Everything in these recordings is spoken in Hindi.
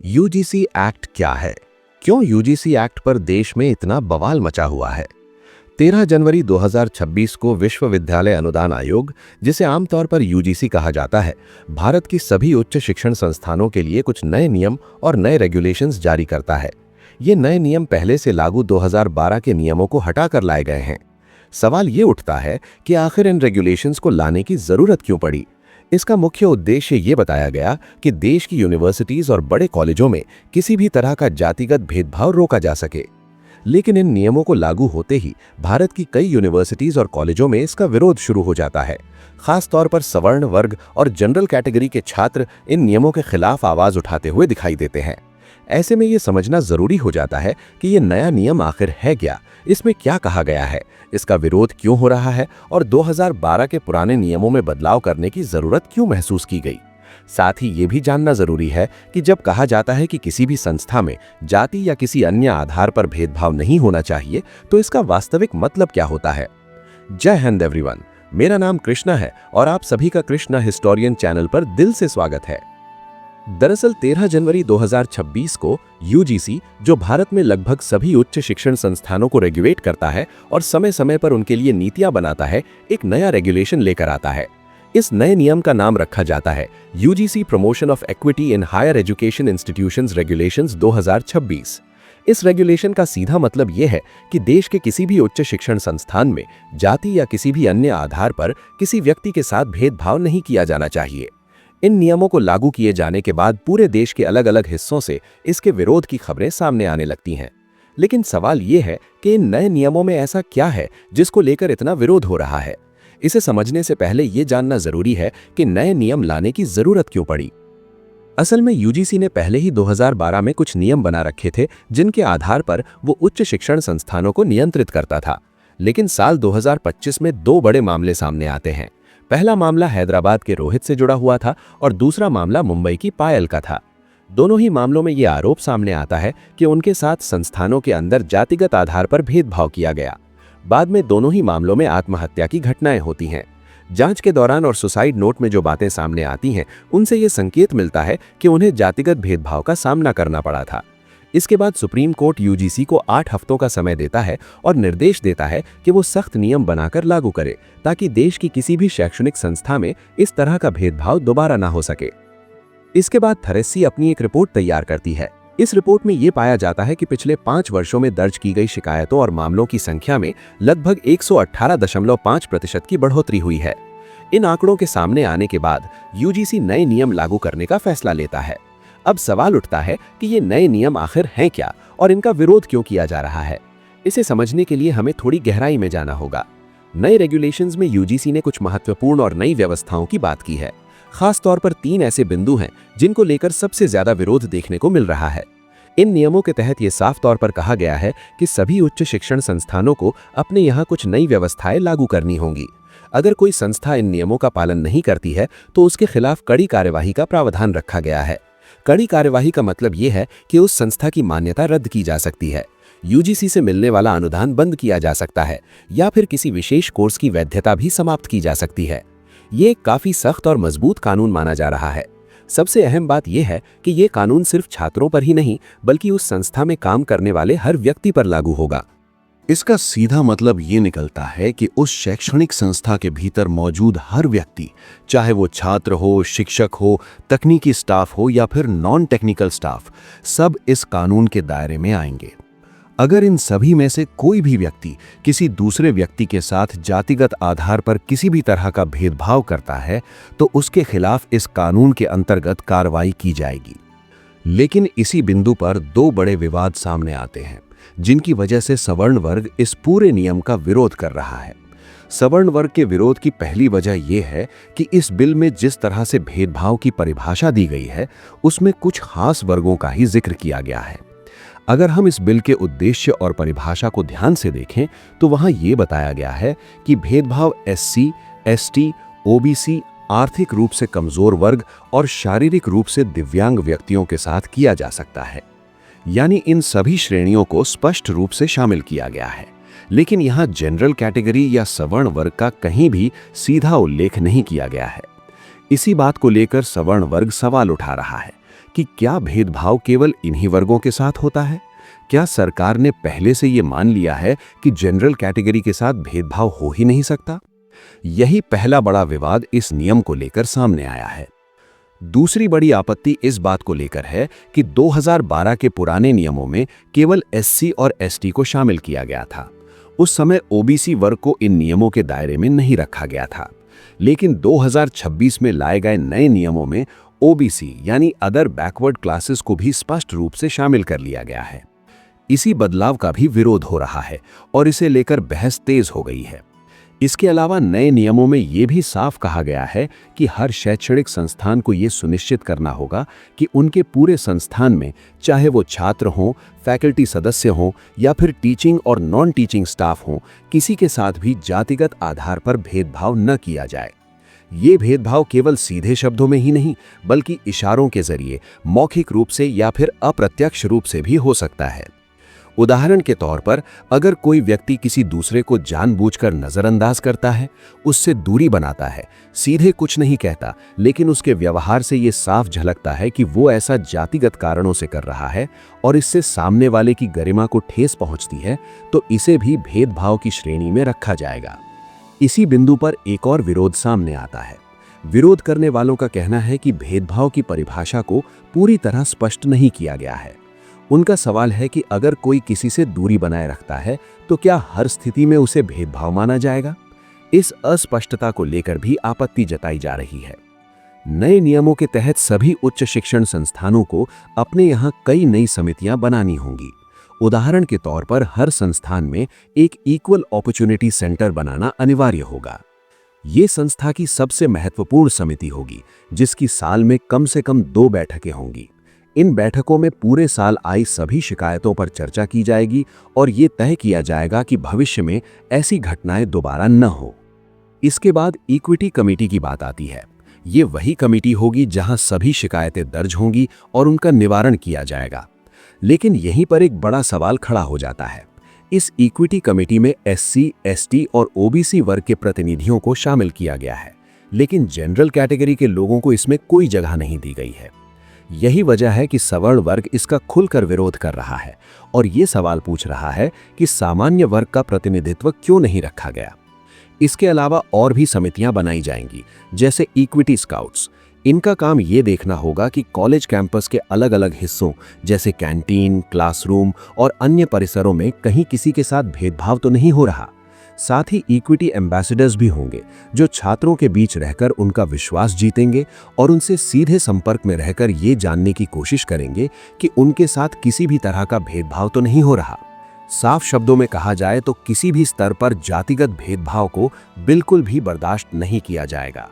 यूजीसी एक्ट क्या है? क्यों यूजीसी एक्ट पर देश में इतना बवाल मचा हुआ है? 13 जनवरी 2026 को विश्वविद्यालय अनुदान आयोग, जिसे आमतौर पर यूजीसी कहा जाता है, भारत की सभी उच्च शिक्षण संस्थानों के लिए कुछ नए नियम और नए रेगुलेशंस जारी करता है। ये नए नियम पहले से लागू 2012 के नियमों को हटाकर लाए गए हैं। सवाल ये उठता है कि आखिर इन रेगुलेशंस को लाने की जरूरत क्यों पड़ी? इसका मुख्य उद्देश्य ये बताया गया कि देश की यूनिवर्सिटीज और बड़े कॉलेजों में किसी भी तरह का जातिगत भेदभाव रोका जा सके। लेकिन इन नियमों को लागू होते ही भारत की कई यूनिवर्सिटीज और कॉलेजों में इसका विरोध शुरू हो जाता है। खास तौर पर सवर्ण वर्ग और जनरल कैटेगरी के छात्र इन नियमों के खिलाफ आवाज उठाते हुए दिखाई देते हैं। ऐसे में ये समझना जरूरी हो जाता है कि ये नया नियम आखिर है क्या, इसमें क्या कहा गया है, इसका विरोध क्यों हो रहा है और 2012 के पुराने नियमों में बदलाव करने की जरूरत क्यों महसूस की गई। साथ ही ये भी जानना जरूरी है कि जब कहा जाता है कि किसी भी संस्था में जाति या किसी अन्य आधार पर भेदभाव नहीं होना चाहिए, तो इसका वास्तविक मतलब क्या होता है। जय हिंद एवरीवन, मेरा नाम कृष्णा है और आप सभी का कृष्णा हिस्टोरियन चैनल पर दिल से स्वागत है। दरअसल 13 जनवरी 2026 को यूजीसी, जो भारत में लगभग सभी उच्च शिक्षण संस्थानों को रेगुलेट करता है और समय समय पर उनके लिए नीतियां बनाता है, एक नया रेगुलेशन लेकर आता है। इस नए नियम का नाम रखा जाता है UGC promotion of equity in higher education institutions regulations 2026। इस रेगुलेशन का सीधा मतलब यह है कि देश के किसी भी उच्च शिक्षण संस्थान में जाति या किसी भी अन्य आधार पर किसी व्यक्ति के साथ भेदभाव नहीं किया जाना चाहिए। इन नियमों को लागू किए जाने के बाद पूरे देश के अलग अलग हिस्सों से इसके विरोध की खबरें सामने आने लगती हैं। लेकिन सवाल ये है कि इन नए नियमों में ऐसा क्या है जिसको लेकर इतना विरोध हो रहा है। इसे समझने से पहले ये जानना जरूरी है कि नए नियम लाने की जरूरत क्यों पड़ी। असल में यूजीसी ने पहले ही 2012 में कुछ नियम बना रखे थे जिनके आधार पर वो उच्च शिक्षण संस्थानों को नियंत्रित करता था। लेकिन साल 2025 में दो बड़े मामले सामने आते हैं। पहला मामला हैदराबाद के रोहित से जुड़ा हुआ था और दूसरा मामला मुंबई की पायल का था। दोनों ही मामलों में यह आरोप सामने आता है कि उनके साथ संस्थानों के अंदर जातिगत आधार पर भेदभाव किया गया। बाद में दोनों ही मामलों में आत्महत्या की घटनाएं होती हैं। जांच के दौरान और सुसाइड नोट में जो बातें सामने आती हैं, उनसे यह संकेत मिलता है कि उन्हें जातिगत भेदभाव का सामना करना पड़ा था। इसके बाद सुप्रीम कोर्ट यूजीसी को 8 हफ्तों का समय देता है और निर्देश देता है कि वो सख्त नियम बनाकर लागू करे ताकि देश की किसी भी शैक्षणिक संस्था में इस तरह का भेदभाव दोबारा ना हो सके। इसके बाद थरेस्सी अपनी एक रिपोर्ट तैयार करती है। इस रिपोर्ट में ये पाया जाता है कि पिछले 5 वर्षों में दर्ज की गई शिकायतों और मामलों की संख्या में लगभग 118.5% की बढ़ोतरी हुई है। इन आंकड़ों के सामने आने के बाद यूजीसी नए नियम लागू करने का फैसला लेता है। अब सवाल उठता है कि ये नए नियम आखिर हैं क्या और इनका विरोध क्यों किया जा रहा है। इसे समझने के लिए हमें थोड़ी गहराई में जाना होगा। नए रेगुलेशंस में यूजीसी ने कुछ महत्वपूर्ण और नई व्यवस्थाओं की बात की है। खास तौर पर 3 ऐसे बिंदु हैं जिनको लेकर सबसे ज्यादा विरोध देखने को मिल रहा है। इन नियमों के तहत ये साफ तौर पर कहा गया है कि सभी उच्च शिक्षण संस्थानों को अपने यहाँ कुछ नई व्यवस्थाएं लागू करनी होंगी। अगर कोई संस्था इन नियमों का पालन नहीं करती है तो उसके खिलाफ कड़ी कार्यवाही का प्रावधान रखा गया है। कड़ी कार्यवाही का मतलब यह है कि उस संस्था की मान्यता रद्द की जा सकती है, यूजीसी से मिलने वाला अनुदान बंद किया जा सकता है या फिर किसी विशेष कोर्स की वैधता भी समाप्त की जा सकती है। ये काफी सख्त और मजबूत कानून माना जा रहा है। सबसे अहम बात यह है कि ये कानून सिर्फ छात्रों पर ही नहीं बल्कि उस संस्था में काम करने वाले हर व्यक्ति पर लागू होगा। इसका सीधा मतलब ये निकलता है कि उस शैक्षणिक संस्था के भीतर मौजूद हर व्यक्ति, चाहे वो छात्र हो, शिक्षक हो, तकनीकी स्टाफ हो या फिर नॉन टेक्निकल स्टाफ, सब इस कानून के दायरे में आएंगे। अगर इन सभी में से कोई भी व्यक्ति किसी दूसरे व्यक्ति के साथ जातिगत आधार पर किसी भी तरह का भेदभाव करता है तो उसके खिलाफ इस कानून के अंतर्गत कार्रवाई की जाएगी। लेकिन इसी बिंदु पर 2 बड़े विवाद सामने आते हैं जिनकी वजह से सवर्ण वर्ग इस पूरे नियम का विरोध कर रहा है। सवर्ण वर्ग के विरोध की पहली वजह यह है कि इस बिल में जिस तरह से भेदभाव की परिभाषा दी गई है उसमें कुछ खास वर्गों का ही जिक्र किया गया है। अगर हम इस बिल के उद्देश्य और परिभाषा को ध्यान से देखें तो वहां यह बताया गया है कि भेदभाव एससी, एसटी, ओबीसी, आर्थिक रूप से कमजोर वर्ग और शारीरिक रूप से दिव्यांग व्यक्तियों के साथ किया जा सकता है। यानी इन सभी श्रेणियों को स्पष्ट रूप से शामिल किया गया है। लेकिन यहाँ जनरल कैटेगरी या सवर्ण वर्ग का कहीं भी सीधा उल्लेख नहीं किया गया है। इसी बात को लेकर सवर्ण वर्ग सवाल उठा रहा है कि क्या भेदभाव केवल इन्हीं वर्गों के साथ होता है? क्या सरकार ने पहले से ये मान लिया है कि जनरल कैटेगरी के साथ भेदभाव हो ही नहीं सकता? यही पहला बड़ा विवाद इस नियम को लेकर सामने आया है। दूसरी बड़ी आपत्ति इस बात को लेकर है कि 2012 के पुराने नियमों में केवल एससी और एसटी को शामिल किया गया था। उस समय ओबीसी वर्ग को इन नियमों के दायरे में नहीं रखा गया था। लेकिन 2026 में लाए गए नए नियमों में ओबीसी यानी अदर बैकवर्ड क्लासेस को भी स्पष्ट रूप से शामिल कर लिया गया है। इसी बदलाव का भी विरोध हो रहा है और इसे लेकर बहस तेज हो गई है। इसके अलावा नए नियमों में यह भी साफ कहा गया है कि हर शैक्षणिक संस्थान को यह सुनिश्चित करना होगा कि उनके पूरे संस्थान में, चाहे वो छात्र हों, फैकल्टी सदस्य हों या फिर टीचिंग और नॉन टीचिंग स्टाफ हों, किसी के साथ भी जातिगत आधार पर भेदभाव न किया जाए। ये भेदभाव केवल सीधे शब्दों में ही नहीं, बल्कि इशारों के जरिए, मौखिक रूप से या फिर अप्रत्यक्ष रूप से भी हो सकता है। उदाहरण के तौर पर, अगर कोई व्यक्ति किसी दूसरे को जानबूझकर नजरअंदाज करता है, उससे दूरी बनाता है, सीधे कुछ नहीं कहता, लेकिन उसके व्यवहार से ये साफ झलकता है कि वो ऐसा जातिगत कारणों से कर रहा है और इससे सामने वाले की गरिमा को ठेस पहुंचती है, तो इसे भी भेदभाव की श्रेणी में रखा जाएगा। इसी बिंदु पर एक और विरोध सामने आता है। विरोध करने वालों का कहना है कि भेदभाव की परिभाषा को पूरी तरह स्पष्ट नहीं किया गया है। उनका सवाल है कि अगर कोई किसी से दूरी बनाए रखता है तो क्या हर स्थिति में उसे भेदभाव माना जाएगा? इस अस्पष्टता को लेकर भी आपत्ति जताई जा रही है। नए नियमों के तहत सभी उच्च शिक्षण संस्थानों को अपने यहाँ कई नई समितियां बनानी होंगी। उदाहरण के तौर पर, हर संस्थान में एक इक्वल अपॉर्चुनिटी सेंटर बनाना अनिवार्य होगा। ये संस्था की सबसे महत्वपूर्ण समिति होगी, जिसकी साल में कम से कम 2 बैठकें होंगी। इन बैठकों में पूरे साल आई सभी शिकायतों पर चर्चा की जाएगी और ये तय किया जाएगा कि भविष्य में ऐसी घटनाएं दोबारा न हो। इसके बाद इक्विटी कमेटी की बात आती है। ये वही कमेटी होगी जहां सभी शिकायतें दर्ज होंगी और उनका निवारण किया जाएगा। लेकिन यहीं पर एक बड़ा सवाल खड़ा हो जाता है। इस इक्विटी कमेटी में एससी, एसटी और ओबीसी वर्ग के प्रतिनिधियों को शामिल किया गया है, लेकिन जनरल कैटेगरी के लोगों को इसमें कोई जगह नहीं दी गई है। यही वजह है कि सवर्ण वर्ग इसका खुलकर विरोध कर रहा है और ये सवाल पूछ रहा है कि सामान्य वर्ग का प्रतिनिधित्व क्यों नहीं रखा गया। इसके अलावा और भी समितियां बनाई जाएंगी, जैसे इक्विटी स्काउट्स। इनका काम ये देखना होगा कि कॉलेज कैंपस के अलग अलग हिस्सों, जैसे कैंटीन, क्लासरूम और अन्य परिसरों में कहीं किसी के साथ भेदभाव तो नहीं हो रहा। साथ ही इक्विटी एम्बेसडर्स भी होंगे, जो छात्रों के बीच रहकर उनका विश्वास जीतेंगे और उनसे सीधे संपर्क में रहकर ये जानने की कोशिश करेंगे कि उनके साथ किसी भी तरह का भेदभाव तो नहीं हो रहा। साफ शब्दों में कहा जाए तो किसी भी स्तर पर जातिगत भेदभाव को बिल्कुल भी बर्दाश्त नहीं किया जाएगा।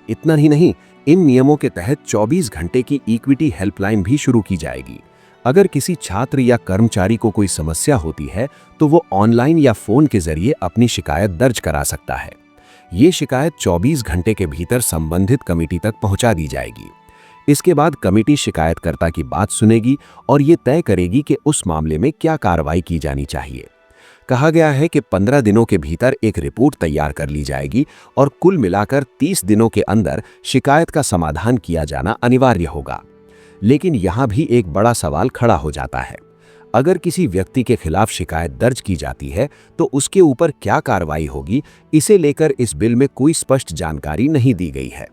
इतना ही नहीं, इन नियमों के तहत 24 घंटे की इक्विटी हेल्पलाइन भी शुरू की जाएगी। अगर किसी छात्र या कर्मचारी को कोई समस्या होती है तो वो ऑनलाइन या फोन के जरिए अपनी शिकायत दर्ज करा सकता है। ये शिकायत 24 घंटे के भीतर संबंधित कमेटी तक पहुंचा दी जाएगी। इसके बाद कमेटी शिकायतकर्ता की बात सुनेगी और ये तय करेगी कि उस मामले में क्या कार्रवाई की जानी चाहिए। कहा गया है कि 15 दिनों के भीतर एक रिपोर्ट तैयार कर ली जाएगी और कुल मिलाकर 30 दिनों के अंदर शिकायत का समाधान किया जाना अनिवार्य होगा। लेकिन यहां भी एक बड़ा सवाल खड़ा हो जाता है। अगर किसी व्यक्ति के खिलाफ शिकायत दर्ज की जाती है तो उसके ऊपर क्या कार्रवाई होगी, इसे लेकर इस बिल में कोई स्पष्ट जानकारी नहीं दी गई है।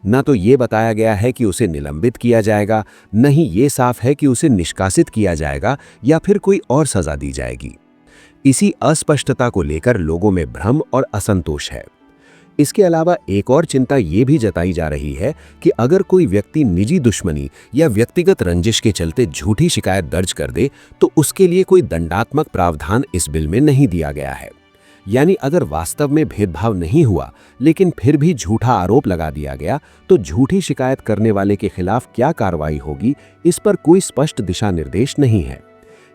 न तो ये बताया गया है कि उसे निलंबित किया जाएगा, न ही ये साफ है कि उसे निष्कासित किया जाएगा या फिर कोई और सजा दी जाएगी। इसी अस्पष्टता को लेकर लोगों में भ्रम और असंतोष है। इसके अलावा एक और चिंता ये भी जताई जा रही है कि अगर कोई व्यक्ति निजी दुश्मनी या व्यक्तिगत रंजिश के चलते झूठी शिकायत दर्ज कर दे तो उसके लिए कोई दंडात्मक प्रावधान इस बिल में नहीं दिया गया है। यानी अगर वास्तव में भेदभाव नहीं हुआ लेकिन फिर भी झूठा आरोप लगा दिया गया तो झूठी शिकायत करने वाले के खिलाफ क्या कार्रवाई होगी, इस पर कोई स्पष्ट दिशा निर्देश नहीं है।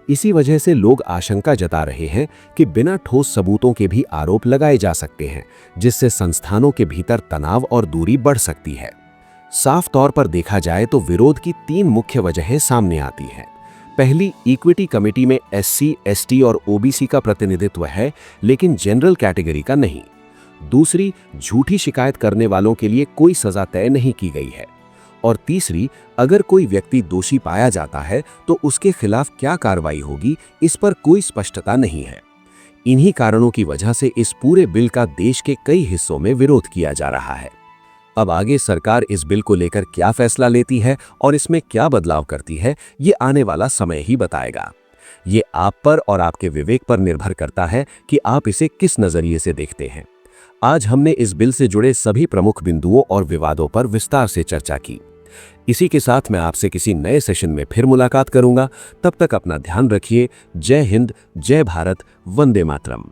इसी वजह से लोग आशंका जता रहे हैं कि बिना ठोस सबूतों के भी आरोप लगाए जा सकते हैं, जिससे संस्थानों के भीतर तनाव और दूरी बढ़ सकती है। साफ तौर पर देखा जाए तो विरोध की 3 मुख्य वजहें सामने आती हैं। पहली, इक्विटी कमेटी में एससी, एसटी और ओबीसी का प्रतिनिधित्व है लेकिन जनरल कैटेगरी का नहीं। दूसरी, झूठी शिकायत करने वालों के लिए कोई सजा तय नहीं की गई है। और तीसरी, अगर कोई व्यक्ति दोषी पाया जाता है तो उसके खिलाफ क्या कार्रवाई होगी, इस पर कोई स्पष्टता नहीं है। इन्हीं कारणों की वजह से इस पूरे बिल का देश के कई हिस्सों में विरोध किया जा रहा है। अब आगे सरकार इस बिल को लेकर क्या फैसला लेती है और इसमें क्या बदलाव करती है, ये आने वाला समय ही बताएगा। ये आप पर और आपके विवेक पर निर्भर करता है कि आप इसे किस नजरिए से देखते हैं। आज हमने इस बिल से जुड़े सभी प्रमुख बिंदुओं और विवादों पर विस्तार से चर्चा की। इसी के साथ मैं आपसे किसी नए सेशन में फिर मुलाकात करूंगा। तब तक अपना ध्यान रखिए। जय हिंद, जय भारत, वंदे मातरम।